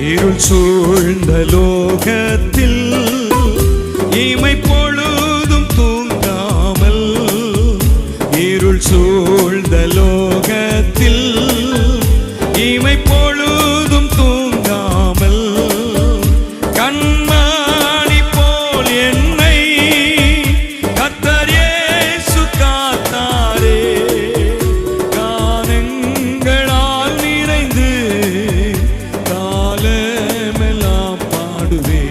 இருள் சூழ்ந்த லோகத்தில் இமை பொழுதும் தூங்காமல், இருள் சூழ்ந்த லோகத்தில் இமை பொழுதும் தூங்காமல், கண்மணி போல் என்னை கர்த்தர் இயேசு காத்தாரே. கானங்களால் நிறைந்து காலமெல்லாம் பாடுவே,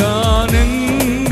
கானங்களால்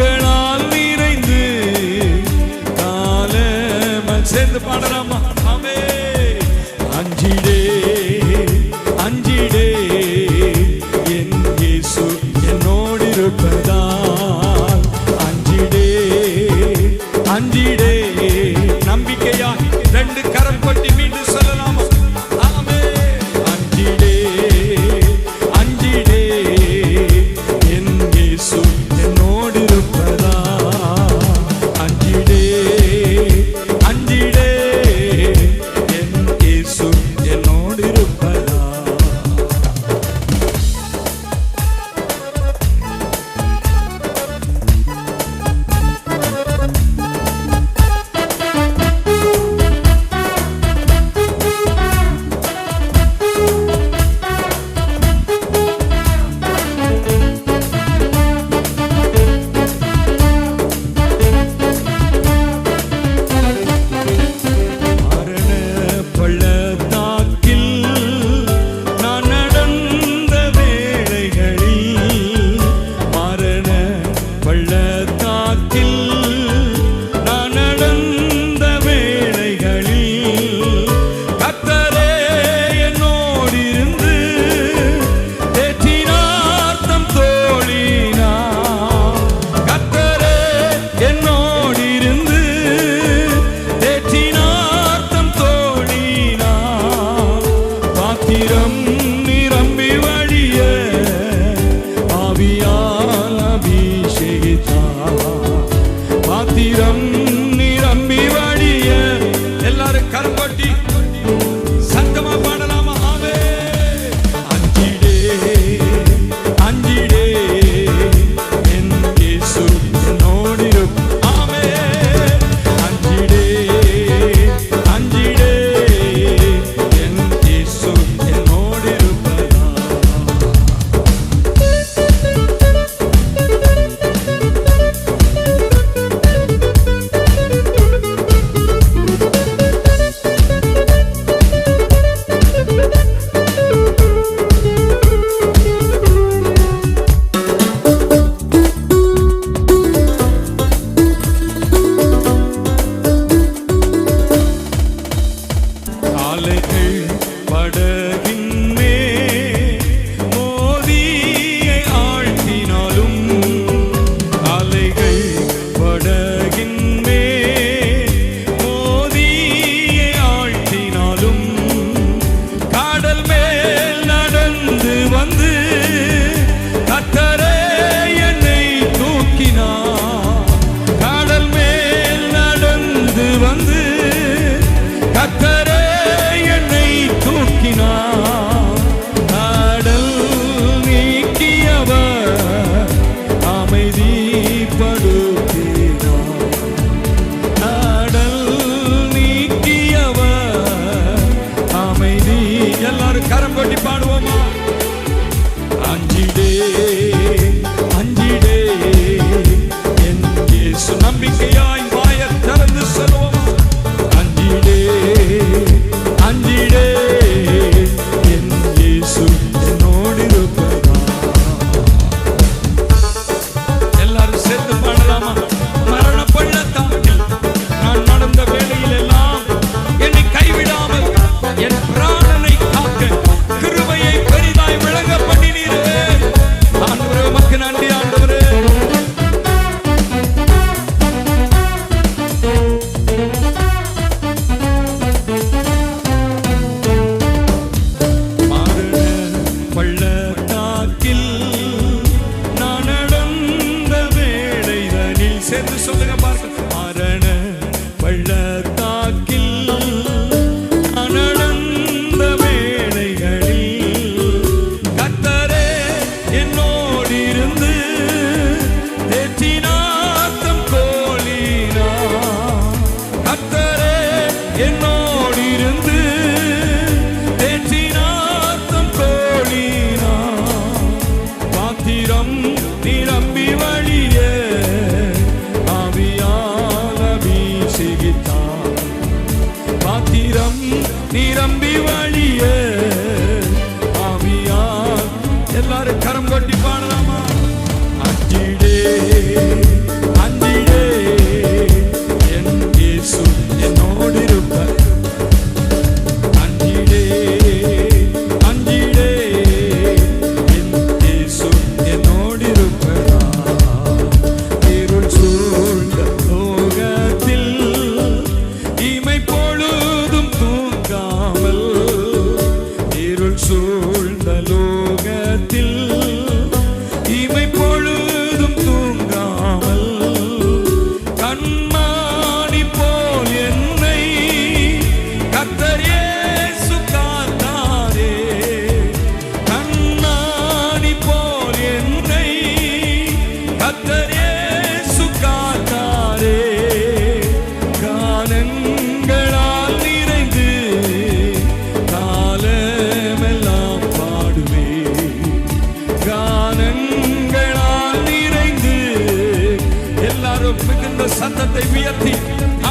சத்தத்தை உயர்த்தி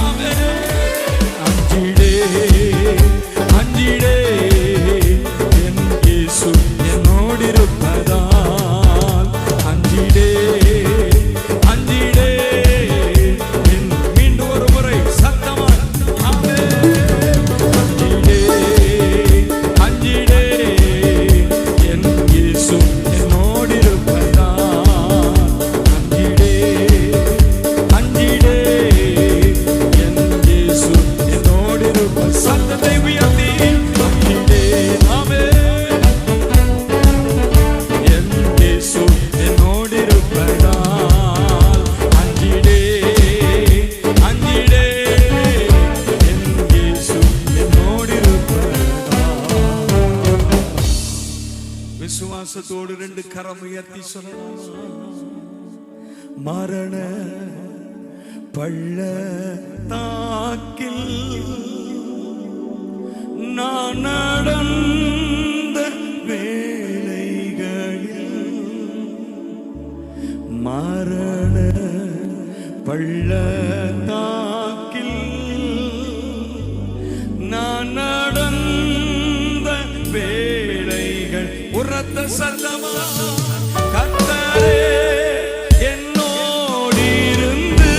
ஆமென். அஞ்சிடே அஞ்சிடே என் இயேசு என்னோடு இருப்பதால் அஞ்சிடே அஞ்சிடே என் மீண்டும் ஒரு முறை சத்தமாய் ஆமென். அஞ்சிடே அஞ்சிடே என் இயேசு என்னோடு இருப்பதால் அஞ்சிடே அஞ்சிடே என் இயேசு என்னோடு இருப்ப சத்தத்தை உயர்த்தி அஞ்சிடே ஆமென். என் இயேசு என்னோடு இருப்பதால் அஞ்சிடே அஞ்சிடே என் இயேசு என்னோடு இருப்பதால். விசுவாசத்தோடு ரெண்டு கரம் உயர்த்தி சொல்லலாம். மரண பள்ளத்தாக்கில் நான் நடந்த வேளைகளில் மரண பள்ளத்தாக்கில் நான் நடந்த வேளைகள் உரத்த சத்தமா கர்த்தரே என்னோடு இருந்து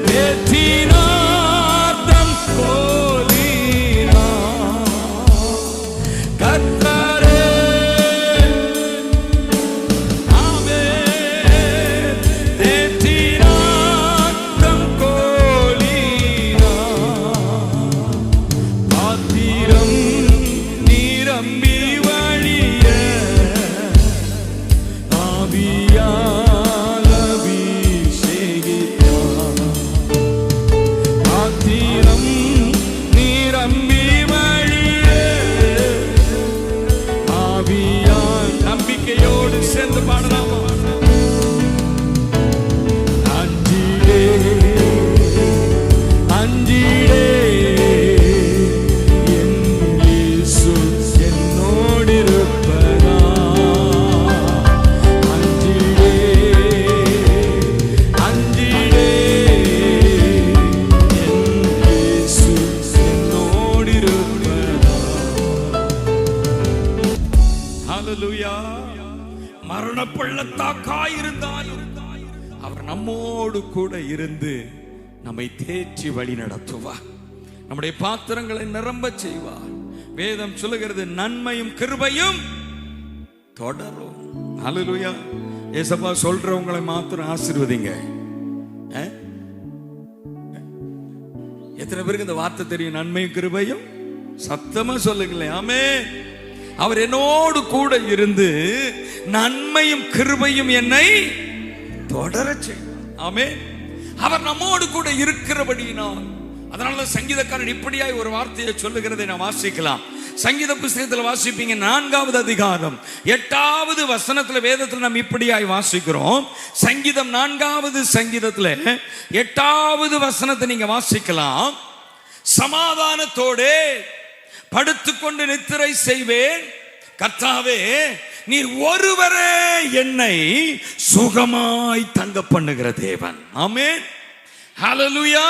தேற்றினார் தம் கோலினார். கர்த்தரே ஆமென். தேற்றினார் தம் கோலினார். பாத்திரம் நிரம்பி வழிய ஆவியால் அபிஷேகித்தார். பாத்திரம் நிரம்பி வழிய ஆவியால் நம்பிக்கையோடு சேர்ந்து பாடலாமா? அஞ்சிடே அஞ்சிடே என் இயேசு என்னோடு இருப்பதால் அஞ்சிடே அஞ்சிடே என் இயேசு என்னோடு இருப்பதால். ஹல்லேலூயா. மரண பள்ளத்தாக்காயிருந்தாலும் அவர் நம்மோடு கூட இருந்து நம்மை தேற்றி வழி நடத்துவார். நம்முடைய பாத்திரங்களை நிரம்ப செய்வார். வேதம் சொல்லுகிறது நன்மையும் கிருபையும் தொடரும். ஹல்லேலூயா. ஏசப்பா சொல்றவங்களை மாத்திரம் ஆசீர்வதிங்க. எத்தனை பேருக்கு இந்த வார்த்தை தெரியும்? நன்மையும் கிருபையும் சத்தமா சொல்லுங்களேன். ஆமென். அவர் என்னோடு கூட இருந்து நன்மையும் கிருபையும் என்னை தொடர செய்வார். ஆமென். அவர் நம்மோடு கூட இருக்கிறபடியினால் அதனால சங்கீதக்காரன் இப்படியாய் ஒரு வார்த்தையை சொல்லுகிறதை நாம் வாசிக்கலாம். சங்கீத புஸ்தகத்தில் வாசிப்பீங்க 4வது அதிகாரம் 8வது வசனத்துல வேதத்தில் நாம் இப்படியாய் வாசிக்கிறோம். சங்கீதம் 4வது சங்கீதத்துல 8வது வசனத்தை நீங்க வாசிக்கலாம். சமாதானத்தோடே படுத்துக்கொண்டு நித்திரை செய்வேன், கர்த்தாவே நீர் ஒருவரே என்னை சுகமாய் தங்க பண்ணுகிற தேவன். ஆமென். ஹல்லேலூயா.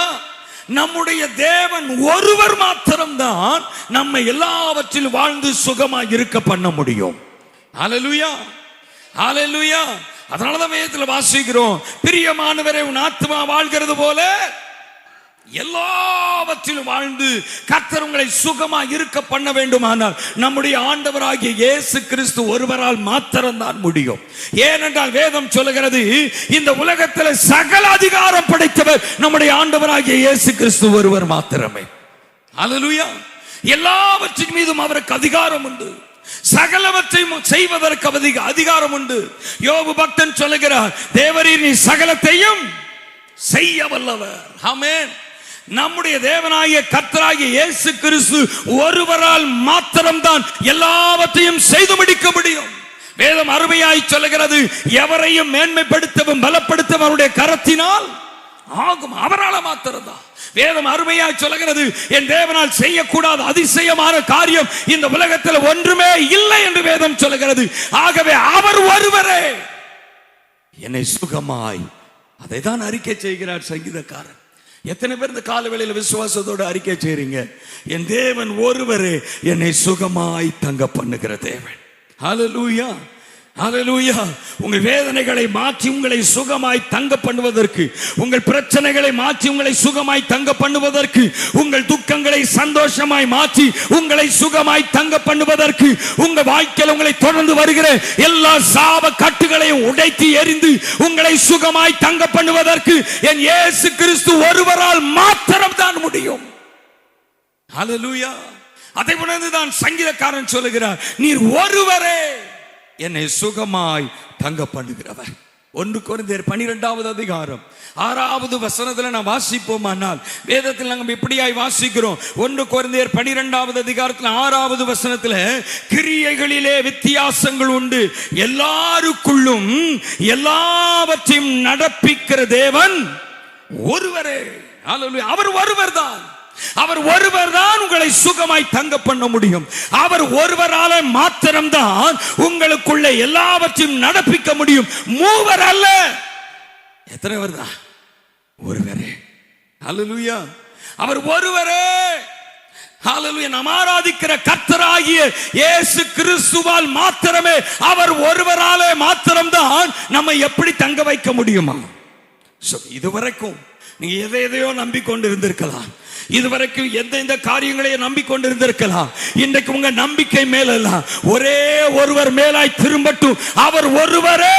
நம்முடைய தேவன் ஒருவர் மாத்திரம்தான் நம்மை எல்லாவற்றிலும் வாழ்ந்து சுகமாய் இருக்க பண்ண முடியும். ஹல்லேலூயா. ஹல்லேலூயா. அதனாலதான் வேதத்தில் வாசிக்கிறோம், பிரியமானவரே உன் ஆத்துமா வாழ்கிறது போல எல்லாவற்றிலும் வாழ்ந்து கர்த்தர் உங்களை சுகமா இருக்க பண்ண வேண்டுமானால் நம்முடைய ஆண்டவராகிய இயேசு கிறிஸ்து ஒருவரால் மாத்திரம்தான் முடியும். ஏனென்றால் வேதம் சொல்லுகிறது, இந்த உலகத்தில் சகல அதிகாரம் படைத்தவர் நம்முடைய ஆண்டவராகிய இயேசு கிறிஸ்து ஒருவர் மாத்திரமே. ஹல்லேலூயா. எல்லாவற்றின் மீதும் அவருக்கு அதிகாரம் உண்டு. சகலவற்றையும் செய்வதற்கு அதிகாரம் உண்டு. யோபு பக்தன் சொல்லுகிறார், தேவரீர் நீ சகலத்தையும் செய்ய வல்லவர். ஆமென். நம்முடைய தேவனாகிய கர்த்தராகிய இயேசு கிறிஸ்து ஒருவரால் மாத்திரம்தான் எல்லாவற்றையும் செய்து முடிக்க முடியும். வேதம் அருமையாய் சொல்லுகிறது, எவரையும் மேன்மைப்படுத்தவும் பலப்படுத்தவும் அவருடைய கரத்தினால் ஆகும். அவரால் மாத்திரம்தான். வேதம் அருமையாய் சொல்லுகிறது, என் தேவனால் செய்யக்கூடாத அதிசயமான காரியம் இந்த உலகத்தில் ஒன்றுமே இல்லை என்று வேதம் சொல்லுகிறது. ஆகவே அவர் ஒருவரே என்னை சுகமாய் அதை தான் அறிக்கை செய்கிறார் சங்கீதக்காரன். எத்தனை பேர் இந்த கால வேளையில் விசுவாசத்தோடு அறிக்கை செய்றீங்க? என் தேவன் ஒருவரே என்னை சுகமாய் தங்க பண்ணுகிற தேவன். ஹல்லேலூயா, ஹல்லேலூயா. உங்கள் வேதனைகளை மாற்றி உங்களை சுகமாய் தங்க பண்ணுவதற்கு, உங்கள் பிரச்சனைகளை மாற்றி உங்களை சுகமாய் தங்க பண்ணுவதற்கு, உங்கள் துக்கங்களை சந்தோஷமாய் மாற்றி உங்களை சுகமாய் தங்க பண்ணுவதற்கு, உங்க வாழ்க்கையில் உங்களை தொடர்ந்து வருகிற எல்லா சாப கட்டுகளையும் உடைத்து எறிந்து உங்களை சுகமாய் தங்க பண்ணுவதற்கு என் இயேசு கிறிஸ்து ஒருவரால் மாத்திரம் தான் முடியும். ஹல்லேலூயா. அதை உணர்ந்துதான் சங்கீதக்காரன் சொல்லுகிறார், நீர் ஒருவரே என்னை சுகமாய் தங்க பண்ணுகிறவர். 1 கொரிந்தியர் 12வது அதிகாரம் 6வது வசனத்துல நான் வாசிப்போமானால், வேதத்தில் நாங்கள் இப்படியாய் வாசிக்கிறோம். 1 கொரிந்தியர் 12வது அதிகாரத்தில் 6வது வசனத்துல, கிரியைகளிலே வித்தியாசங்கள் உண்டு, எல்லாருக்குள்ளும் எல்லாவற்றையும் நடப்பிக்கிற தேவன் ஒருவரே. அவர் ஒருவர் தான், அவர் ஒருவர் தான் உங்களை சுகமாய் தங்க பண்ண முடியும். அவர் ஒருவரால மாத்திரம்தான் உங்களுக்குள்ள எல்லாவற்றையும் நடப்பிக்க முடியும். மூவர் அல்ல. எத்தனை பேர் தான்? ஒருவரே. ஹல்லேலூயா. அவர் ஒருவரே. ஹல்லேலூயா. நாம் ஆராதிக்கிற கர்த்தராகிய இயேசு கிறிஸ்துவால் மாத்திரமே, அவர் ஒருவராலே மாத்திரம்தான் நம்மை எப்படி தங்க வைக்க முடியுமா? இதுவரைக்கும் நீங்க எதையோ நம்பிக்கொண்டு இருந்திருக்கலாம், இதுவரைக்கும் எந்த காரியங்களையும் நம்பிக்கொண்டு இருந்திருக்கலாம். இன்றைக்கு உங்க நம்பிக்கை மேலெல்லாம் ஒரே ஒருவர் மேலாய் திரும்பட்டும், அவர் ஒருவரே.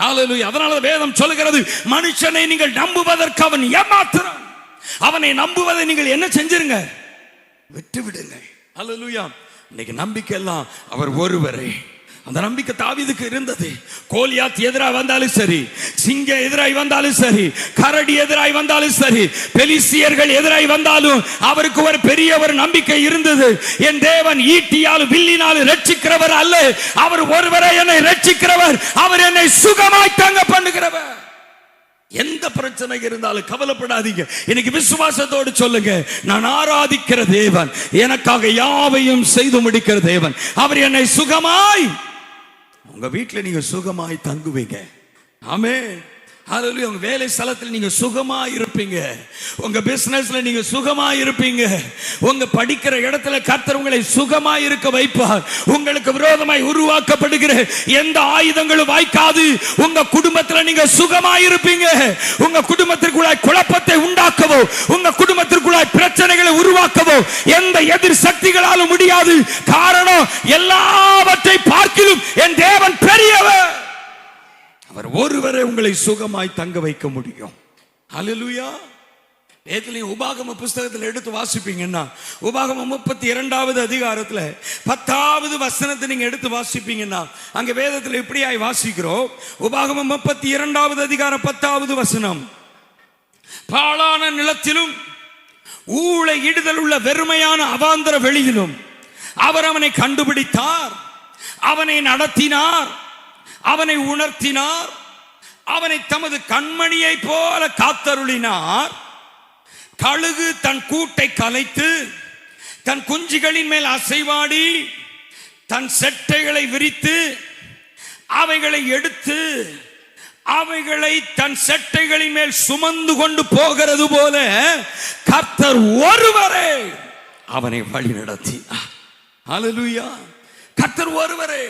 ஹல்லேலூயா. அதனால வேதம் சொல்லுகிறது, மனுஷனை நீங்கள் நம்புவதற்கு அவன் ஏமாத்துறான், அவனை நம்புவதை நீங்கள் என்ன செஞ்சிருங்க? விட்டு விடுங்க. ஹல்லேலூயா. இன்னைக்கு நம்பிக்கை எல்லாம் அவர் ஒருவரே. அந்த நம்பிக்கை தாவீதுக்கு இருந்தது. கோலியாத் எதிராக வந்தாலும் சரி, சிங்கம் எதிராய் வந்தாலும் சரி, கரடி எதிராய் வந்தாலும் சரி, பெலிஸ்தியர்கள் எதிராய் வந்தாலும் அவருக்கு ஒரு பெரிய ஒரு நம்பிக்கை இருந்தது. என் தேவன் ஈட்டியாலும் வில்லினாலும் ரட்சிக்கிறவர் அல்ல, அவர் ஒருவரே என்னை ரட்சிக்கிறவர், அவர் என்னை சுகமாய் தங்க பண்ணுகிறவர். எந்த பிரச்சனை இருந்தாலும் கவலைப்படாதீங்க. இன்னைக்கு விசுவாசத்தோடு சொல்லுங்க, நான் ஆராதிக்கிற தேவன் எனக்காக யாவையும் செய்து முடிக்கிற தேவன், அவர் என்னை சுகமாய். உங்க வீட்டில் நீங்க சுகமாய் தங்குவீங்க. ஆமென். ஹல்லேலூயா. உங்க வேலை ஸ்தலத்தில் நீங்க சுகமாய் இருப்பீங்க, உங்க பிசினஸ்ல நீங்க சுகமாய் இருப்பீங்க, உங்க படிக்கிற இடத்துல கர்த்தர் உங்களை சுகமாய் இருக்க வைப்பார். உங்களுக்கு விரோதமாய் உருவாக்கப்படுகிற எந்த ஆயுதங்களும் வாய்க்காது. உங்க குடும்பத்துல நீங்க சுகமாய் இருப்பீங்க. உங்க குடும்பத்திற்குள்ளாய் குழப்பத்தை உண்டாக்கவோ, உங்க குடும்பத்திற்குள்ளாய் பிரச்சனைகளை உருவாக்கவோ எந்த எதிர் சக்திகளாலும் முடியாது. காரணம், எல்லாவற்றை பார்க்கிலும் என் தேவன் பெரியவர். அவர் ஒருவரே உங்களை சுகமாய் தங்க வைக்க முடியும். ஹல்லேலூயா. வேதத்திலே உபாகம புத்தகத்தில் எடுத்து வாசிப்பீங்கன்னா, உபாகமம் 32வது அதிகாரத்தில் 10வது வசனத்தை நீங்க எடுத்து வாசிப்பீங்கன்னா, அங்க வேதத்தில் இப்படியாய் வாசிக்கிறோம். உபாகமம் 32வது அதிகாரம் 10வது வசனம், பாழான நிலத்திலும் ஊழை இடுதல் உள்ள வெறுமையான அவாந்தர வெளியிலும் அவர் அவனை கண்டுபிடித்தார், அவனை நடத்தினார், அவனை உணர்த்தினார், அவனை தமது கண்மணியை போல காத்தருளினார். கழுகு தன் கூட்டை கலைத்து தன் குஞ்சுகளின் மேல் அசைவாடி தன் செட்டைகளை விரித்து அவைகளை எடுத்து அவைகளை தன் செட்டைகளின் மேல் சுமந்து கொண்டு போகிறது போல கர்த்தர் ஒருவரே அவனை வழி நடத்தினார். ஹல்லேலூயா. கர்த்தர் ஒருவரே.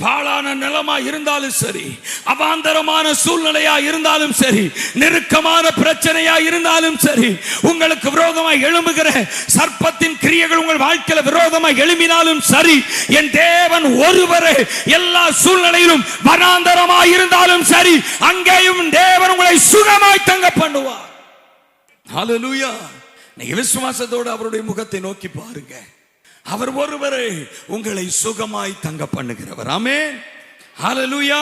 பாழான நிலமா இருந்தாலும் சரி, அவாந்தரமான சூழ்நிலையா இருந்தாலும் சரி, நெருக்கமான பிரச்சனையா இருந்தாலும் சரி, உங்களுக்கு விரோதமாய் எழும்புகிற சர்ப்பத்தின் கிரியைகள் உங்கள் வாழ்க்கையில விரோதமாய் எழும்பினாலும் சரி, என் தேவன் ஒருவரே. எல்லா சூழ்நிலையிலும் வனாந்தரமாய் இருந்தாலும் சரி, அங்கேயும் தேவன் உங்களை சுகமாய் தங்க பண்ணுவார். ஹல்லேலூயா. நீங்க விசுவாசத்தோடு அவருடைய முகத்தை நோக்கி பாருங்க. அவர் ஒருவரே உங்களை சுகமாய் தங்க பண்ணுகிறவர். ஆமென். ஹல்லேலூயா.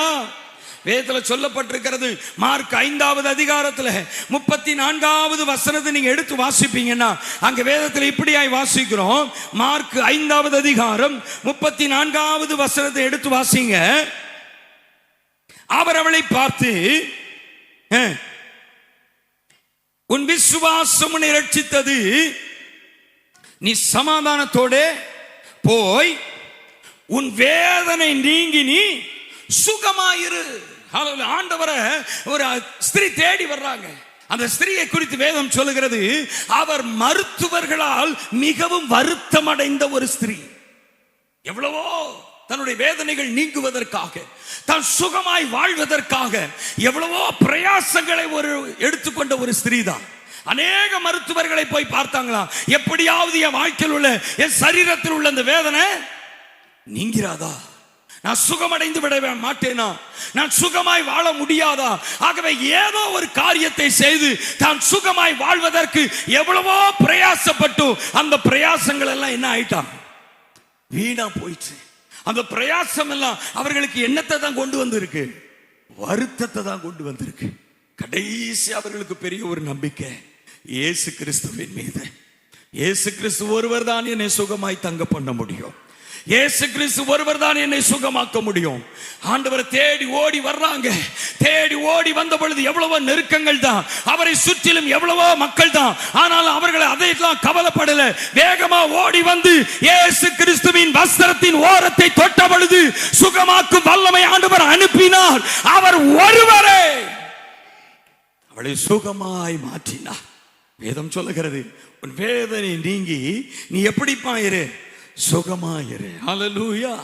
வேதத்தில் சொல்லப்பட்டிருக்கிறது, மார்க் 5வது அதிகாரத்தில் 34வது வசனத்தை நீங்க எடுத்து வாசிப்பீங்கன்னா, அங்க வேதத்தில் இப்படியாய் வாசிக்கிறோம். மார்க் 5வது அதிகாரம் 34வது வசனத்தை எடுத்து வாசிங்க. அவர் அவளை பார்த்து, உன் விசுவாசம் உன்னை ரட்சித்தது, நீ சமாதானத்தோட போய் உன் வேதனை நீங்கி நீ சுகமாயிரு. ஆண்டவரை ஒரு ஸ்திரீ தேடி வர்றாங்க. அந்த ஸ்திரீயை குறித்து வேதம் சொல்லுகிறது, அவர் மருத்துவர்களால் மிகவும் வருத்தம் அடைந்த ஒரு ஸ்திரீ. எவ்வளவோ தன்னுடைய வேதனைகள் நீங்குவதற்காக, தான் சுகமாய் வாழ்வதற்காக எவ்வளவோ பிரயாசங்களை எடுத்துக்கொண்ட ஒரு ஸ்திரீ தான். அநேக மருத்துவர்களை போய் பார்த்தாங்களா, எப்படியாவது என் வாழ்க்கையில் உள்ள, என் சரீரத்தில் உள்ள அந்த வேதனை நீங்கிறாதா, நான் சுகமடைந்து விட மாட்டேனா, நான் சுகமாய் வாழ முடியாதா? ஆகவே ஏதோ ஒரு காரியத்தை செய்து தான் சுகமாய் வாழ்வதற்கு எவ்வளவோ பிரயாசப்பட்டு அந்த பிரயாசங்கள் எல்லாம் என்ன ஆயிட்டான், வீணா போயிடுச்சு. அந்த பிரயாசம் எல்லாம் அவர்களுக்கு என்னத்தை தான் கொண்டு வந்திருக்கு, வருத்தத்தை தான் கொண்டு வந்திருக்கு. கடைசி அவர்களுக்கு பெரிய ஒரு நம்பிக்கை இயேசு கிறிஸ்துவின் மீது. இயேசு கிறிஸ்து ஒருவர் தான் என்னை சுகமாய் தங்க பண்ண முடியும், இயேசு கிறிஸ்து ஒருவர் தான் என்னை சுகமாக்க முடியும். ஆண்டவரை தேடி ஓடி வர்றாங்க. தேடி ஓடி வந்த பொழுது எவ்வளவோ நெருக்கங்கள் தான், அவரை சுற்றிலும் எவ்வளவோ மக்கள் தான். ஆனாலும் அவர்கள் அதையெல்லாம் கவலைப்படல. வேகமா ஓடி வந்து இயேசு கிறிஸ்துவின் வஸ்திரத்தின் ஓரத்தை தொட்ட பொழுது சுகமாக்கும் வல்லமை ஆண்டவர் அனுப்பினார். அவர் ஒருவரே அவளை சுகமாய் மாற்றினார். வேதம் சொல்லுகிறது, உன் வேதனை நீங்கி நீ எப்படிப்பா இரு, சுகமாயிரு. ஹல்லேலூயா,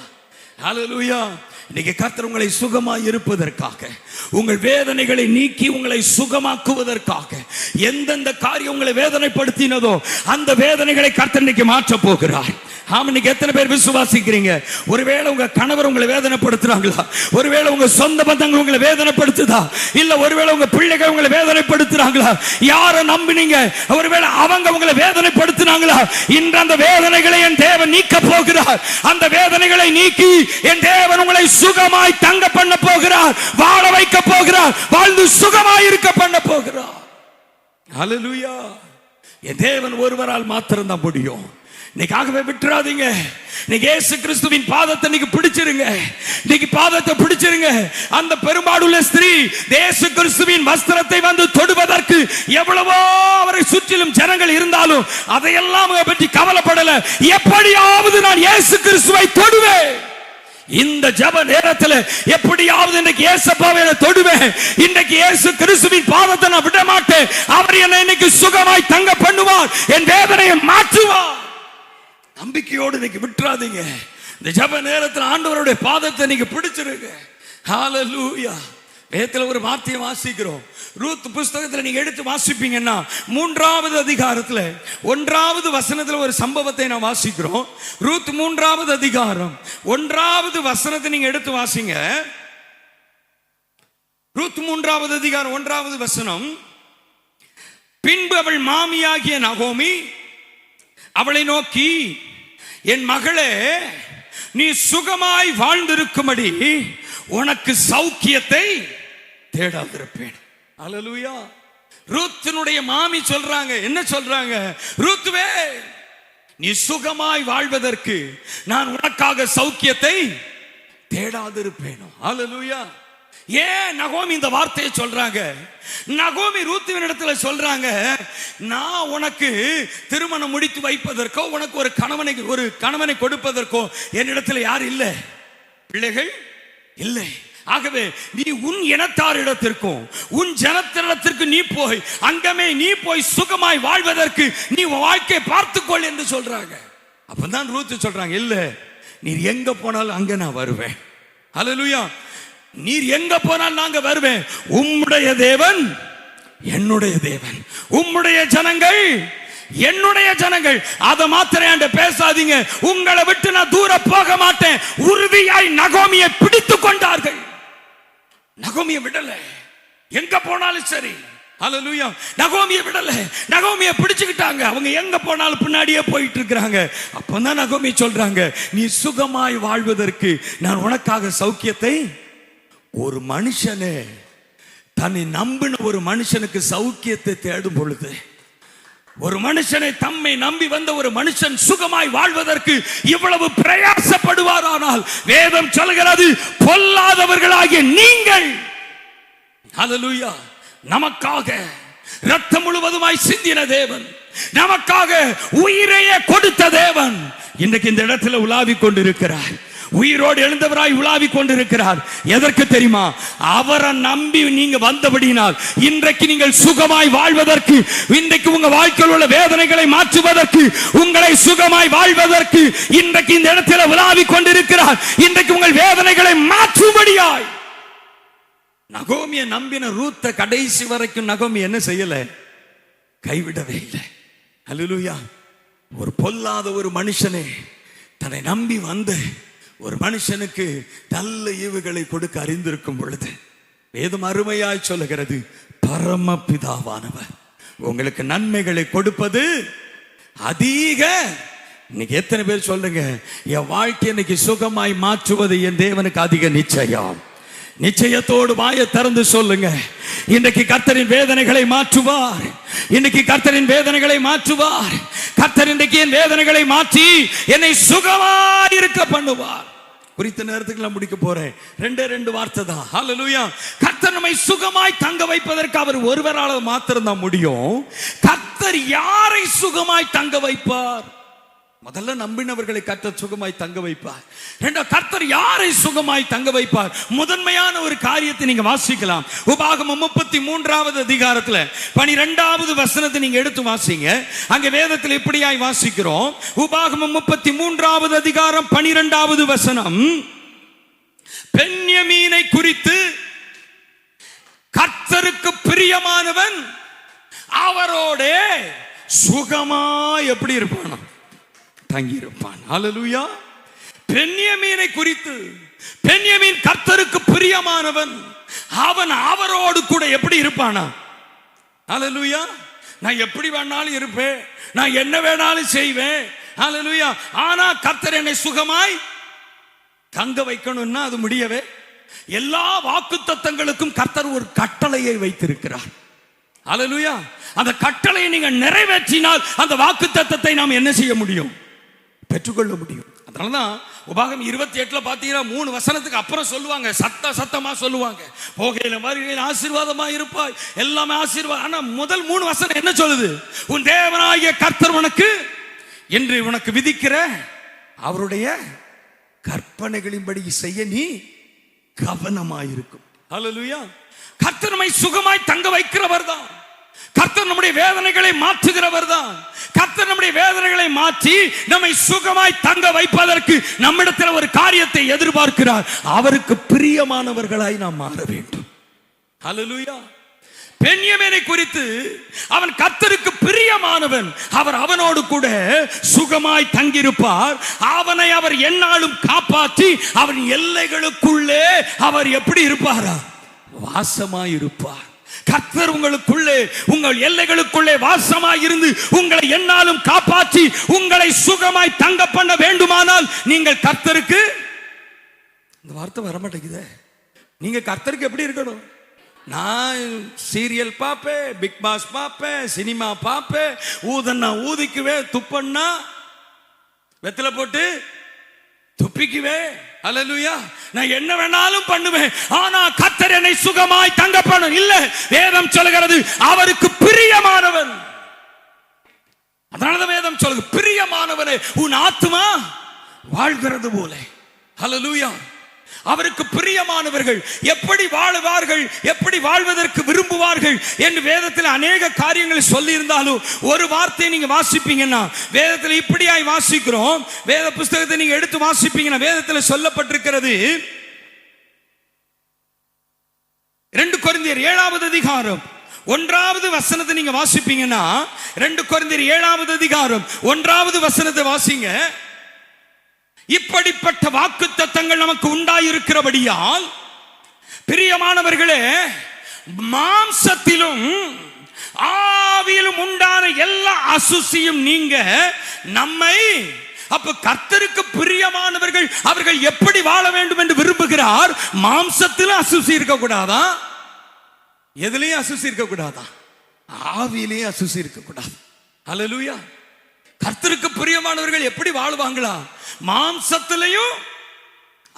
ஹல்லேலூயா. இன்னைக்கு கர்த்தர் உங்களை சுகமாய் இருப்பதற்காக, உங்கள் வேதனைகளை நீக்கி உங்களை சுகமாக்குவதற்காக, எந்தெந்த காரியம் உங்களை வேதனைப்படுத்தினதோ அந்த வேதனைகளை கர்த்தர் இன்னைக்கு மாற்ற போகிறார். ஆமா, இன்னைக்கு எத்தனை பேர் விசுவாசிக்கிறீங்க? ஒருவேளை உங்க கணவர் உங்களை வேதனைப்படுத்துறாங்களா? ஒருவேளை உங்க சொந்த பந்தங்கள் உங்களை வேதனைப்படுத்துதா? இல்ல ஒருவேளை உங்க பிள்ளைகள் உங்களை வேதனைப்படுத்துறாங்களா? யாரை நம்பினீங்க? ஒருவேளை அவங்க உங்களை வேதனைப்படுத்தினாங்களா? இன்று அந்த வேதனைகளை என் தேவன் நீக்க போகிறார். அந்த வேதனைகளை நீக்கி என் தேவன் உங்களை சுகமாய் தங்க பண்ண போகிறார், வாழ வைக்க போகிறார், வாழ்ந்து சுகமாய் இருக்க பண்ண போகிறார். ஹல்லேலூயா. என் தேவன் ஒருவரால் மாத்திரம் தான் முடியும். இன்னைக்காகவே விட்டுறாதீங்க. இன்னைக்கு இயேசு கிறிஸ்துவின் பாதத்தை இன்னைக்கு பிடிச்சிருங்க. இன்னைக்கு பாதத்தை பிடிச்சிருங்க. அந்த பெரும்பாடுள்ள ஸ்திரீ இயேசு கிறிஸ்துவின் வஸ்திரத்தை வந்து தொடுவதற்கு எவ்வளவோ அவரை சுற்றிலும் ஜனங்கள் இருந்தாலும் அதையெல்லாம் பற்றி கவலைப்படல. எப்படியாவது நான் இயேசு கிறிஸ்துவை தொடுவேன். இந்த ஜெப நேரத்தில் எப்படியாவது இன்னைக்கு இயேசுவை தொடுவேன். இன்னைக்கு இயேசு கிறிஸ்துவின் பாதத்தை நான் விட மாட்டேன். அவர் என்னை இன்னைக்கு சுகமாய் தங்க பண்ணுவார், என் வேதனையை மாற்றுவார். நம்பிக்கையோடு இன்னைக்கு விட்டுறாதீங்க. இந்த ஜெப நேரத்தில் ஆண்டவருடைய பாதத்தை நீங்க பிடிச்சிருங்க. ஹல்லேலூயா. வேதத்தில் ஒரு வார்த்தையை வாசிக்கிறோம். ரூத் புஸ்தகத்தில் நீங்க எடுத்து வாசிப்பீங்கன்னா 3வது அதிகாரத்தில் 1வது வசனத்தில் ஒரு சம்பவத்தை நான் வாசிக்கிறோம். ரூத் 3வது அதிகாரம் 1வது வசனத்தை நீங்க எடுத்து வாசிங்க. ரூத் 3வது அதிகாரம் 1வது வசனம். பின்பு அவள் மாமியாகிய நகோமி அவளை நோக்கி, என் மகளே, நீ சுகமாய் வாழ்ந்திருக்கும்படி உனக்கு சௌக்கியத்தை தேடாதிருப்பேன். ஹல்லேலூயா. ரூத்தினுடைய மாமி சொல்றாங்க, என்ன சொல்றாங்க? ரூத்துவே, நீ சுகமாய் வாழ்வதற்கு நான் உனக்காக சௌக்கியத்தை தேடாதிருப்பேனோ. ஹல்லேலூயா. ஏன் நகோமி இந்த வார்த்தையை சொல்றாங்க? நகோமி ரூத்துவின் இடத்துல சொல்றாங்க, நான் உனக்கு திருமணம் முடித்து வைப்பதற்கோ உனக்கு ஒரு கணவனை கொடுப்பதற்கோ என்னிடத்தில் யார் இல்லை, பிள்ளைகள் இல்லை. ஆகவே நீ உன் இனத்தாரிடத்திற்கும் உன் ஜனத்திடத்திற்கு நீ போய் அங்கமே நீ போய் சுகமாய் வாழ்வதற்கு நீ வாழ்க்கையை பார்த்துக்கொள் என்று சொல்றாங்க. அப்பதான் ரூத் சொல்றாங்க, இல்ல, நீர் எங்க போனாலும் அங்க நான் வருவேன். ஹல்லேலூயா. நீர் எங்க போனால் நாங்க வருவேன். உம்முடைய தேவன் என்னுடைய தேவன், உம்முடைய ஜனங்கள் என்னுடைய ஜனங்கள். அதை மாத்திரம் பேசாதீங்க. உங்களை விட்டு நான் தூர போக மாட்டேன். உறுதியாய் நகோமியை பிடித்துக் கொண்டார்கள். நகோமியை விடல, எங்க போனாலும் சரி. ஹல்லேலூயா. நகோமியை விடல, நகோமியை பிடிச்சுக்கிட்டாங்க. அவங்க எங்க போனாலும் பின்னாடியே போயிட்டு இருக்கிறாங்க. அப்பதான் நகோமி சொல்றாங்க, நீ சுகமாய் வாழ்வதற்கு நான் உனக்காக சௌக்கியத்தை. ஒரு மனுஷனே தன்னை நம்பின ஒரு மனுஷனுக்கு சௌக்கியத்தை தேடும் பொழுது, ஒரு மனுஷனை தம்மை நம்பி வந்த ஒரு மனுஷன் சுகமாய் வாழ்வதற்கு இவ்வளவு பிரயாசப்படுவாரானால் வேதம் சொல்கிறது, பொல்லாதவர்களாகிய நீங்கள், ஹல்லேலூயா, நமக்காக ரத்தம் முழுவதுமாய் சிந்தின தேவன், நமக்காக உயிரையே கொடுத்த தேவன் இன்றைக்கு இந்த இடத்துல உலாவிக் கொண்டிருக்கிறார். உயிரோடு எழுந்தவராய் உலாவிக் கொண்டிருக்கிறார். எதற்கு தெரியுமா? அவரை நம்பி நீங்க வந்தபடியினால் இன்றைக்கு நீங்கள் சுகமாய் வாழ்வதற்கு, இன்றைக்கு உங்க வாழ்க்கையில் உள்ள வேதனைகளை மாற்றுவதற்கு, உங்களை சுகமாய் வாழ்வதற்கு இன்றைக்கு இந்த இடத்துல உலாவிக் கொண்டிருக்கிறார். இன்றைக்கு உங்கள் வேதனைகளை மாற்றும்படியாய். நகோமியை நம்பின ரூத்தை கடைசி வரைக்கும் நகோமி என்ன செய்யல? கைவிடவே இல்லை. அல்லேலூயா. ஒரு பொல்லாத ஒரு மனுஷனே தன்னை நம்பி வந்து ஒரு மனுஷனுக்கு நல்ல ஈவுகளை கொடுக்க அறிந்திருக்கும் பொழுது வேதம் அருமையாய் சொல்லுகிறது, பரமபிதாவானவர் உங்களுக்கு நன்மைகளை கொடுப்பது அதிக. இன்னைக்கு எத்தனை பேர் சொல்லுங்க, என் வாழ்க்கை இன்னைக்கு சுகமாய் மாற்றுவது என் தேவனுக்கு அதிக நிச்சயம். நிச்சயத்தோடு வாயை திறந்து சொல்லுங்க, இன்றைக்கு கர்த்தரின் வேதனைகளை மாற்றுவார். இன்றைக்கு கர்த்தரின் வேதனைகளை மாற்றுவார். கர்த்தர் இன்றைக்கு என் வேதனைகளை மாற்றி என்னை சுகமாய் இருக்க பண்ணுவார். குறித்த நேரத்துக்கு நான் முடிக்க போறேன். ரெண்டு வார்த்தை தான். ஹல்லேலூயா. கர்த்தர் நம்மை சுகமாய் தங்க வைப்பதற்கு அவர் ஒருவரால் மாத்திரம் தான் முடியும். கர்த்தர் யாரை சுகமாய் தங்க வைப்பார்? முதல்ல நம்பினவர்களை கர்த்தர் சுகமாய் தங்க வைப்பார். இரண்டாவது, கர்த்தர் யாரை சுகமாய் தங்க வைப்பார்? முதன்மையான ஒரு காரியத்தை நீங்க வாசிக்கலாம். உபாகமம் 33வது அதிகாரத்துல 12வது வசனத்தை நீங்க எடுத்து வாசிங்க. அங்க வேதத்தில் இப்படியாய் வாசிக்கிறோம். உபாகமம் 33வது அதிகாரம் 12வது வசனம், பென்யமீனை குறித்து கர்த்தருக்கு பிரியமானவன் அவரோட சுகமாய் எப்படி இருப்பான்? தங்கியிருப்பான். ஹல்லேலூயா. பென்யமீனை குறித்து, பென்யமீன் கர்த்தருக்கு பிரியமானவன், அவன் அவரோடு கூட எப்படி இருப்பானா? ஹல்லேலூயா. நான் எப்படி வேணாலும் இருப்பேன், நான் என்ன வேணாலும் செய்வேன். ஹல்லேலூயா. ஆனா கர்த்தர் என்னை சுகமாய் தங்க வைக்கணும்னா அது முடியவே. எல்லா வாக்குத்தத்தங்களுக்கும் கர்த்தர் ஒரு கட்டளையை வைத்திருக்கிறார். ஹல்லேலூயா. அந்த கட்டளையை நீங்க நிறைவேற்றினால் அந்த வாக்குத்தத்தத்தை நாம் என்ன செய்ய முடியும்? பெற்றுக்கொள்ள முடியும். அதனாலதான் உபாகம் 28 பாத்தீங்கன்னா 3 வசனத்துக்கு அப்புறம் சொல்லுவாங்க, சத்தமா சொல்லுவாங்க, போகையில வருகையில் ஆசீர்வாதமா இருப்பாய், எல்லாமே ஆசீர்வாதம். ஆனா முதல் 3 வசனம் என்ன சொல்லுது? உன் தேவனாகிய கர்த்தர் உனக்கு என்று உனக்கு விதிக்கிற அவருடைய கற்பனைகளின்படி செய்ய நீ கவனமாயிருக்கும். ஹல்லேலூயா. கர்த்தர் நம்மை சுகமாய் தங்க வைக்கிறவர் தான். கர்த்தர் நம்முடைய வேதனைகளை மாற்றுகிறவர் தான். கர்த்தர் நம்முடைய வேதனைகளை மாற்றி நம்மை சுகமாய் தங்க வைப்பதற்கு நம்மிடத்தில் ஒரு காரியத்தை எதிர்பார்க்கிறார். அவருக்கு பிரியமானவர்களாய் நாம் மாற வேண்டும். ஹல்லேலூயா. பென்யமீனை குறித்து அவன் கர்த்தருக்கு பிரியமானவன், அவர் அவனோடு கூட சுகமாய் தங்கியிருப்பார். அவனை அவர் எந்நாளும் காப்பாற்றி அவன் எல்லைகளுக்குள்ளே அவர் எப்படி இருப்பாரா? வாசமாய் இருப்பார். கர்த்தர் உங்களுக்குள்ளே, உங்கள் எல்லைகளுக்குள்ளே வாசமாய் இருந்து உங்களை எந்நாளும் காப்பாற்றி உங்களை சுகமாய் தங்க பண்ண வேண்டுமானால் நீங்கள் கர்த்தருக்கு, இந்த வார்த்தை வர மாட்டேங்குதே, நீங்க கர்த்தருக்கு எப்படி இருக்கணும்? நான் சீரியல் பார்ப்பேன், பிக் பாஸ் பார்ப்பேன், சினிமா பார்ப்பேன், ஊதன்னா ஊதிக்குவேன், துப்பன்னா வெத்தலை போட்டு துப்பிக்குவே. அல்லேலூயா. நான் என்ன வேணாலும் பண்ணுவேன், ஆனா கர்த்தர் என்னை சுகமாய் தங்க பண்ண இல்ல. வேதம் சொல்கிறது அவருக்கு பிரியமானவன். அதனால வேதம் சொல்லுது, பிரியமானவனே உன் ஆத்துமா வாழ்கிறது போல. அல்லேலூயா. அவருக்கு பிரியமானவர்கள் எப்படி வாழுவார்கள், எப்படி வாழ்வதற்கு விரும்புவார்கள் என்று வேதத்தில் அநேக காரியங்களை சொல்லி இருந்தாலும் ஒரு வார்த்தையை நீங்க வாசிப்பீங்கன்னா, வேதத்தில் இப்படியாய் வாசிக்கிறோம். வேத புஸ்தகத்தை நீங்க எடுத்து வாசிப்பீங்கன்னா வேதத்தில் சொல்லப்பட்டிருக்கிறது. 2 கொரிந்தியர் 7வது அதிகாரம் 1வது வசனத்தை நீங்க வாசிப்பீங்கன்னா, 2 கொரிந்தியர் 7வது அதிகாரம் 1வது வசனத்தை வாசிங்க. இப்படிப்பட்ட வாக்குத்தத்தங்கள் நமக்கு உண்டாயிருக்கிறபடியால் பிரியமானவர்களே, மாம்சத்திலும் ஆவியிலும் உண்டான எல்லா அசுசியும் நீங்க நம்மை. அப்ப கர்த்தருக்கு பிரியமானவர்கள் அவர்கள் எப்படி வாழ வேண்டும் என்று விரும்புகிறார்? மாம்சத்திலும் அசுசி இருக்க கூடாதா? எதுலயும் அசுசி இருக்க கூடாதா? ஆவியிலேயே அசுசி இருக்க கூடாது. அல்லேலூயா. கர்த்தருக்கு பிரியமானவர்கள் எப்படி வாழ்வாங்களா? மாம்சத்திலையும்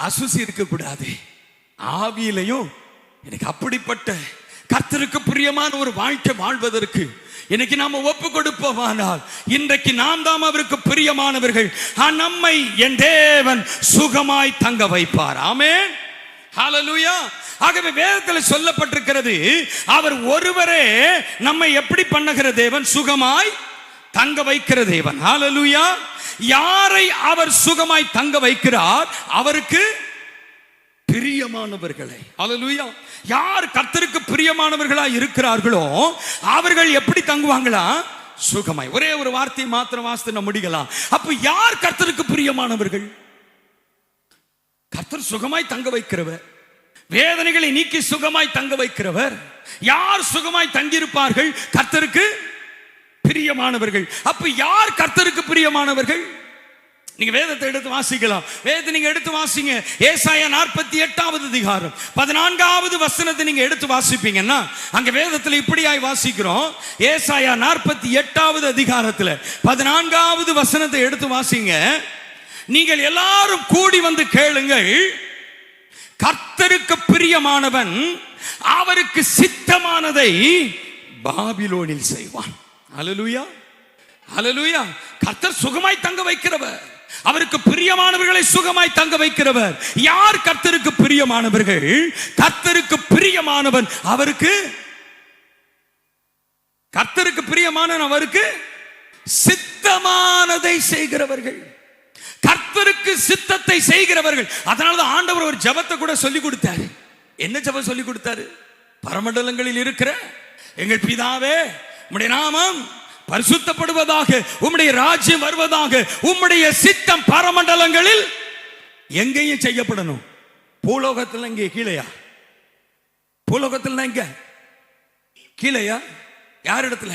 அசுசி இருக்க கூடாது, ஆவியிலையும். எனக்கு அப்படிப்பட்ட கர்த்தருக்கு பிரியமான ஒரு வாழ்க்கை வாழ்வதற்கு இன்னைக்கு நாம ஒப்பு கொடுப்போமானால் இன்றைக்கு நாம் தான் அவருக்கு பிரியமானவர்கள். நம்மை என் தேவன் சுகமாய் தங்க வைப்பார். ஆமென், ஹல்லேலூயா. ஆகவே வேதத்தில் சொல்லப்பட்டிருக்கிறது, அவர் ஒருவரே நம்மை எப்படி பண்ணுகிற தேவன்? சுகமாய் தங்க வைக்கிற தேவன். ஹல்லேலூயா. யாரை அவர் சுகமாய் தங்க வைக்கிறார்? அவருக்கு பிரியமானவர்களை. ஹல்லேலூயா. யார் கர்த்தருக்கு பிரியமானவர்களா இருக்கிறார்களோ அவர்கள் எப்படி தங்குவாங்களா? சுகமாய். ஒரே ஒரு வார்த்தை மாத்திரம் வாசித்து நம்ம முடிக்கலாம். அப்ப யார் கர்த்தருக்கு பிரியமானவர்கள்? கர்த்தர் சுகமாய் தங்க வைக்கிறவர், வேதனைகளை நீக்கி சுகமாய் தங்க வைக்கிறவர். யார் சுகமாய் தங்கியிருப்பார்கள்? கர்த்தருக்கு பிரியமானவர்கள். அப்ப யார் கர்த்தருக்கு பிரியமானவர்கள்? நீங்க வேதத்தை எடுத்து வாசிக்கலாம். வேதத்தை நீங்க எடுத்து வாசிங்க. ஏசாயா 48வது அதிகாரம் 14வது வசனத்தை நீங்க எடுத்து வாசிப்பீங்கன்னா அங்க வேதத்துல இப்படியாய் வாசிக்கிறோம். ஏசாயா 48வது அதிகாரத்துல 14வது வசனத்தை எடுத்து வாசிங்க. நீங்கள் எல்லாரும் கூடி வந்து கேளுங்கள், கர்த்தருக்கு பிரியமானவன் அவருக்கு சித்தமானதை பாபிலோனில் செய்வான். ஹல்லேலூயா, ஹல்லேலூயா. கர்த்தர் சுகமாய் தங்க வைக்கிறவர், அவருக்கு பிரியமானவர்களை சுகமாய் தங்க வைக்கிறவர். யார் கர்த்தருக்கு பிரியமானவர்கள்? கர்த்தருக்கு பிரியமானவன் அவருக்கு, கர்த்தருக்கு பிரியமானவன் அவருக்கு சித்தமானதை செய்கிறவர்கள். கர்த்தருக்கு சித்தத்தை செய்கிறவர்கள். அதனாலதான் ஆண்டவர் ஒரு ஜெபத்தை கூட சொல்லி கொடுத்தாரு. என்ன ஜெபம் சொல்லி கொடுத்தாரு? பரமண்டலங்களில் இருக்கிற எங்கள் பிதாவே, உம்முடைய நாமம் பரிசுத்தப்படுவதாக, உம்முடைய ராஜ்யம் வருவதாக, உம்முடைய சித்தம் பரமண்டலங்களில் எங்கேயும் செய்யப்படணும். பூலோகத்தில் எங்கே? கீழையா? பூலோகத்தில் எங்க? கீழையா? யார் இடத்துல?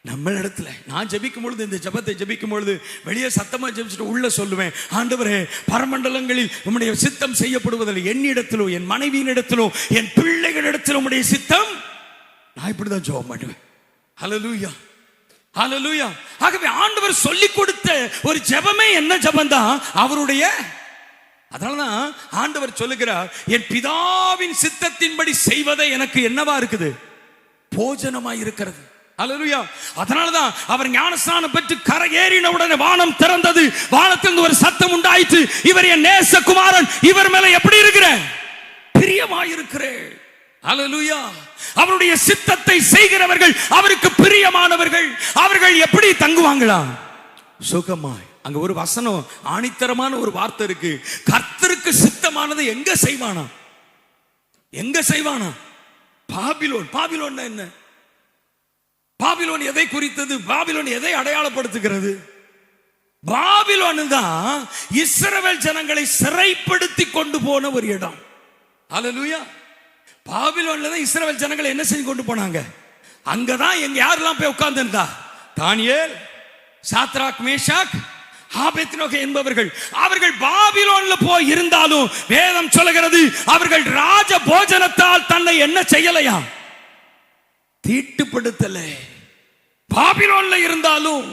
நம்ம இடத்துல. நான் ஜெபிக்கும் பொழுது, இந்த ஜெபத்தை ஜெபிக்கும் பொழுது வெளியே சத்தமா ஜெபிச்சுட்டு உள்ள சொல்லுவேன், ஆண்டவரே பரமண்டலங்களில் உம்முடைய சித்தம் செய்யப்படுவதில் என்னிடத்திலோ என் மனைவியின் இடத்திலோ என் பிள்ளைகளிடத்திலோ உம்முடைய சித்தம். நான் இப்படிதான் ஜெபம் பண்ணுவேன். ஹல்லேலூயா, ஹல்லேலூயா. ஆகவே ஆண்டவர் சொல்லி கொடுத்த ஒரு ஜெபமே என்ன ஜெபம் தான்? அவருடைய. அதனாலதான் ஆண்டவர் சொல்லுகிறார், என் பிதாவின் சித்தத்தின்படி செய்வதே எனக்கு என்னவா இருக்குது? போஜனமாய் இருக்கிறது. ஹல்லேலூயா. அதனாலதான் அவர் ஞானஸ்நானம் பெற்று கரை ஏறின உடனே வானம் திறந்தது. வானத்திலிருந்து ஒரு சத்தம் உண்டாயிற்று, இவர் என் நேசகுமாரன், இவர் மேல எப்படி இருக்கிறேன்? பிரியமாயிருக்கிறேன். ஹல்லேலூயா. அவருடைய சித்தத்தை செய்கிறவர்கள் அவருக்கு பிரியமானவர்கள். அவர்கள் எப்படி தங்குவாங்களா? சுகமாய். அங்க ஒரு வசனம், ஆணித்தரமான ஒரு வார்த்தை இருக்கு. கர்த்தருக்கு சித்தமானது எங்க செய்வானா? எங்க செய்வானா? பாபிலோன். பாபிலோன் என்ன? பாபிலோன் எதை குறித்தது? பாபிலோன் எதை அடையாளப்படுத்துகிறது? பாபிலோன் தான் இஸ்ரவேல் ஜனங்களை சிறைப்படுத்தி கொண்டு போன ஒரு இடம். ஹல்லேலூயா. பாபிலோன்ல தான் இஸ்ரவேல் ஜனங்களை என்ன செஞ்சு கொண்டு போனாங்க? அங்கதான் எங்க யாரெல்லாம் போய் உட்கார்ந்து இருந்தா? தானியேல், சாத்ராக், மேஷாக், ஆபேத்நேகோ என்பவர்கள். அவர்கள் பாபிலோன்ல போய் இருந்தாலும் வேதம் சொல்லுகிறது, அவர்கள் ராஜ போஜனத்தால் தன்னை என்ன செய்யலையா? தீட்டுப்படுத்தல. பாபிலோன்ல இருந்தாலும்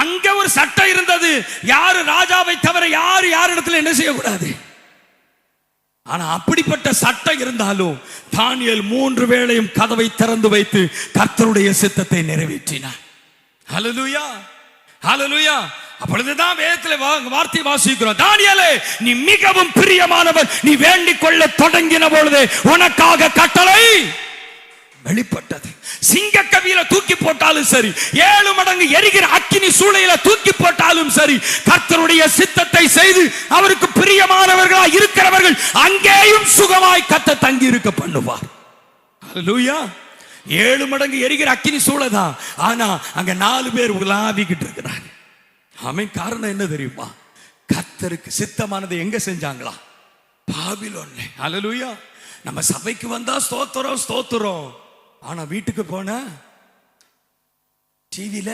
அங்க ஒரு சட்டம் இருந்தது, யாரு ராஜாவை தவிர யாரு யாரிடத்துல என்ன செய்யக்கூடாது. ஆனா அப்படிப்பட்ட சட்டம் இருந்தாலும் தானியேல் 3 வேளையும் கதவை திறந்து வைத்து கர்த்தருடைய சித்தத்தை நிறைவேற்றினார். ஹல்லேலூயா, ஹல்லேலூயா. அப்பொழுதுதான் வேதத்தில் வார்த்தை வாசிக்கிறோம், தானியேலே நீ மிகவும் பிரியமானவன், நீ வேண்டிக் கொள்ள தொடங்கின பொழுது உனக்காக கட்டளை வெளிப்பட்டது. சிங்க கவியில தூக்கி போட்டாலும் சரி, 7 மடங்கு எரிகிற அக்கினி சூளையில தூக்கி போட்டாலும் சரி, கர்த்தருடைய சித்தத்தை செய்து அவருக்கு பிரியமானவர்களா இருக்கிறவர்கள் அங்கேயும் சுகமாய் கர்த்தர் தங்கி இருக்க பண்ணுவார். ஹல்லேலூயா. 7 மடங்கு எரிகிற அக்கினி சூளை தான், ஆனா அங்க 4 பேர் உலாவிக்கிட்டு இருக்கிறாங்க. ஆமென். காரணம் என்ன தெரியுமா? கர்த்தருக்கு சித்தமானதை எங்க செஞ்சாங்களா? பாபிலோன்ல. ஹல்லேலூயா. நம்ம சபைக்கு வந்தா ஸ்தோத்திரம் ஸ்தோத்திரம், ஆனா வீட்டுக்கு போன டிவில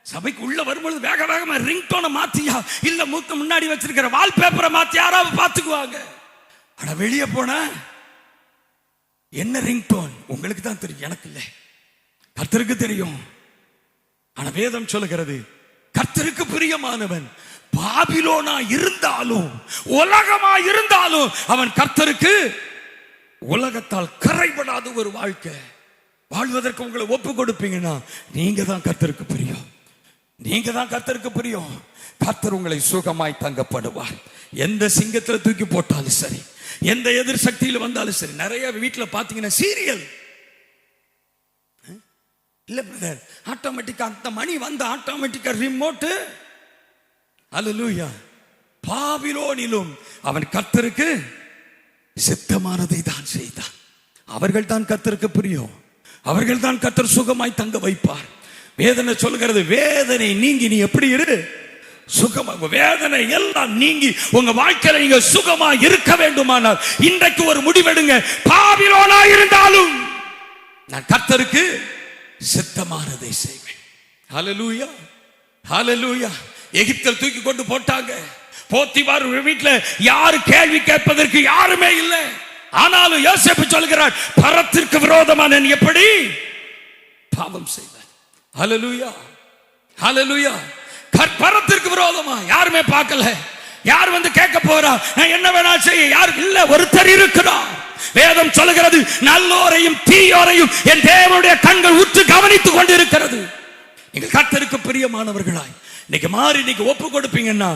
சபைக்கு உள்ள வரும்பொழுது வேக வேகமா ரிங்டோனை மாத்தியா, இல்ல மூக்கு முன்னாடி வச்சிருக்கிற வால் பேப்பரை மாத்தி யாராவது பாத்துக்குவாங்க. ஆனா வெளியே போன என்ன ரிங்டோன் உங்களுக்கு தான் தெரியும், எனக்கு இல்லை, கர்த்தருக்கு தெரியும். ஆனா வேதம் சொல்லுகிறது, கர்த்தருக்கு பிரியமானவன் பாபிலோனா இருந்தாலும் உலகமா இருந்தாலும் அவன் கர்த்தருக்கு உலகத்தால் கரைபடாத ஒரு வாழ்க்கை வாழ்வதற்கு உங்களை ஒப்பு கொடுப்பீங்கன்னா நீங்க தான் கர்த்தருக்கு பிரியம். நீங்க தான் கர்த்தருக்கு பிரியம். கர்த்தர் உங்களை சுகமாய் தங்கப்படுவார். எந்த சிங்கத்துல தூக்கி போட்டாலும் சரி, எந்த எதிர் சக்தியில் வந்தாலும் சரி. நிறைய வீட்டில் பார்த்தீங்கன்னா சீரியல் இல்ல பிரதர், ஆட்டோமேட்டிக்கா அந்த மணி வந்து ஆட்டோமேட்டிக்கா ரிமோட்டு. அல்லேலூயா. பாபிலோனிலும் அவன் கர்த்தருக்கு சித்தமானதை தான் செய்தான். அவர்கள் தான் கர்த்தருக்கு பிரியம். அவர்கள் தான் கர்த்தர் சுகமாய் தங்க வைப்பார். வேதனை சொல்கிறது, வேதனை நீங்கி நீ எப்படி இரு சுகமா. வேதனை எல்லாம் நீங்கி உங்க வாழ்க்கையில நீங்க சுகமா இருக்க வேண்டுமானால் இன்றைக்கு ஒரு முடிவெடுங்க. பாபிலோனா இருந்தாலும் நான் கர்த்தருக்கு சித்தமானதை செய்வேன். ஹல்லேலூயா, ஹல்லேலூயா. எகிப்தில் தூக்கி கொண்டு போட்டாங்க. போத்திபார் வீட்டுல யாரு கேள்வி கேட்பதற்கு யாருமே இல்லை. ஆனாலும் யோசேப்பு சொல்கிறார், பரத்திற்கு விரோதமா நான் எப்படி பாவம் செய்வேன். ஹல்லேலூயா, ஹல்லேலூயா. பரத்திற்கு விரோதமா யாருமே பார்க்கல. யார் வந்து கேட்க போறா, நான் என்ன வேணா செய்ய? யார் இல்ல, ஒருத்தர் இருக்கிறார். வேதம் சொல்லுகிறது, நல்லோரையும் தீயோரையும் என் தேவனுடைய கண்கள் உற்று கவனித்துக் கொண்டிருக்கிறது. நீங்கள் கர்த்தருக்கு பிரியமானவர்களாய் இன்னைக்கு மாறி இன்னைக்கு ஒப்பு கொடுப்பீங்கன்னா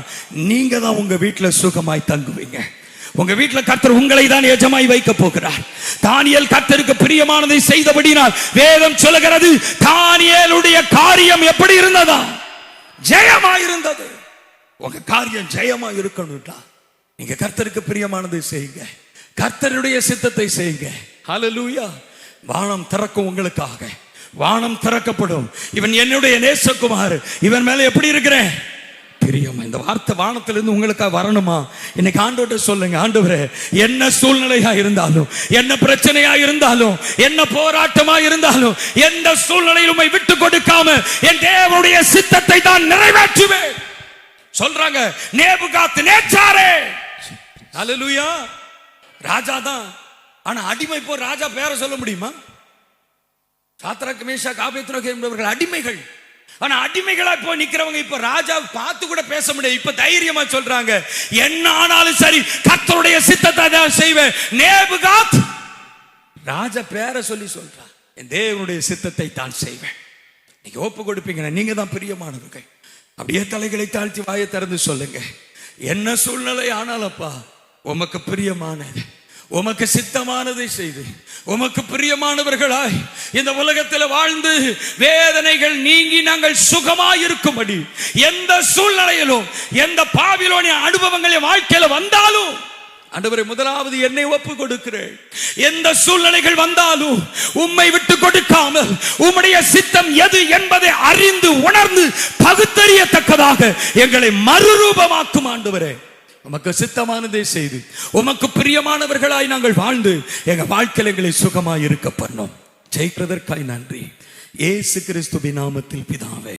நீங்க தான் உங்க வீட்டுல சுகமாய் தங்குவீங்க. உங்க வீட்டுல கர்த்தர் உங்களை தான் எஜமாய் வைக்க போகிறார். தானியேல் கர்த்தருக்கு பிரியமானதை செய்தபடினால் வேதம் சொல்லுகிறது, தானியேலுடைய காரியம் எப்படி இருந்ததா? ஜெயமா இருந்தது. உங்க காரியம் ஜெயமா இருக்கணும்டா நீங்க கர்த்தருக்கு பிரியமானதை செய்யுங்க. கர்த்தருடைய சித்தத்தை செய்யுங்க. ஹல்லேலூயா. வானம் திறக்கும் உங்களுக்காக. வானம் திறக்கப்படும். இவன் என்னுடைய நேசகுமார், இவன் மேல எப்படி இருக்கிறேன் பிரியம். இந்த வார்த்தை வானத்திலிருந்து உங்களுக்காக வரணுமா? இன்னைக்கு ஆண்டவர்கிட்ட சொல்லுங்க, ஆண்டவரே, என்ன சூழ்நிலையா இருந்தாலும், என்ன பிரச்சனையா இருந்தாலும், என்ன போராட்டமா இருந்தாலும், எந்த சூழ்நிலையிலும் உம்மை விட்டு கொடுக்காம என் தேவனுடைய சித்தத்தை தான் நிறைவேற்றுவேன் சொல்றாங்க நேபுகாத் நேச்சாரே. ஹல்லேலூயா. ராஜா தான், ஆனா அடிமை. இப்போ ராஜா பேரை சொல்ல முடியுமா? சாத்ராக் மேஷாக் ஆபேத்நேகோ என்பவர்கள் அடிமைகள். ஆனா அடிமைகளா போய் நிக்கிறவங்க இப்ப ராஜா பார்த்து கூட பேச முடியாது. இப்ப தைரியமா சொல்றாங்க, என்ன ஆனாலும் சரி கர்த்தருடைய சித்தத்தை தான் செய்வேன். நேபுகாத் ராஜா பேரை சொல்லி சொல்றான், என் தேவனுடைய சித்தத்தை தான் செய்வேன். நீங்க ஒப்பு கொடுப்பீங்கன்னா நீங்க தான் பிரியமானவர்கள். அப்படியே தலைகளை தாழ்த்தி வாயை திறந்து சொல்லுங்க, என்ன சூழ்நிலை ஆனாலப்பா உமக்கு பிரியமானது, உமக்கு சித்தமானதை செய்து உமக்கு பிரியமானவர்களாய் இந்த உலகத்தில் வாழ்ந்து வேதனைகள் நீங்கி நாங்கள் சுகமாய் இருக்கும்படி எந்த சூழ்நிலையிலும் எந்த பாபிலோனிய அனுபவங்கள் வாழ்க்கையில வந்தாலும் ஆண்டவரே, முதலாவது என்னை ஒப்பு கொடுக்கிறேன். எந்த சூழ்நிலைகள் வந்தாலும் உம்மை விட்டு கொடுக்காமல் உம்முடைய சித்தம் எது என்பதை அறிந்து உணர்ந்து பகுத்தறியத்தக்கதாக எங்களை மறுரூபமாக்கும் ஆண்டவரே. உமக்கு சித்தமானதை செய்து உமக்கு பிரியமானவர்களாய் நாங்கள் வாழ்ந்து எங்க வாழ்க்கையில் எங்களை சுகமாய் இருக்க பண்ணோம். ஜெயிக்கிறதற்காய் நன்றி. இயேசு கிறிஸ்துவின் நாமத்தில் பிதாவே.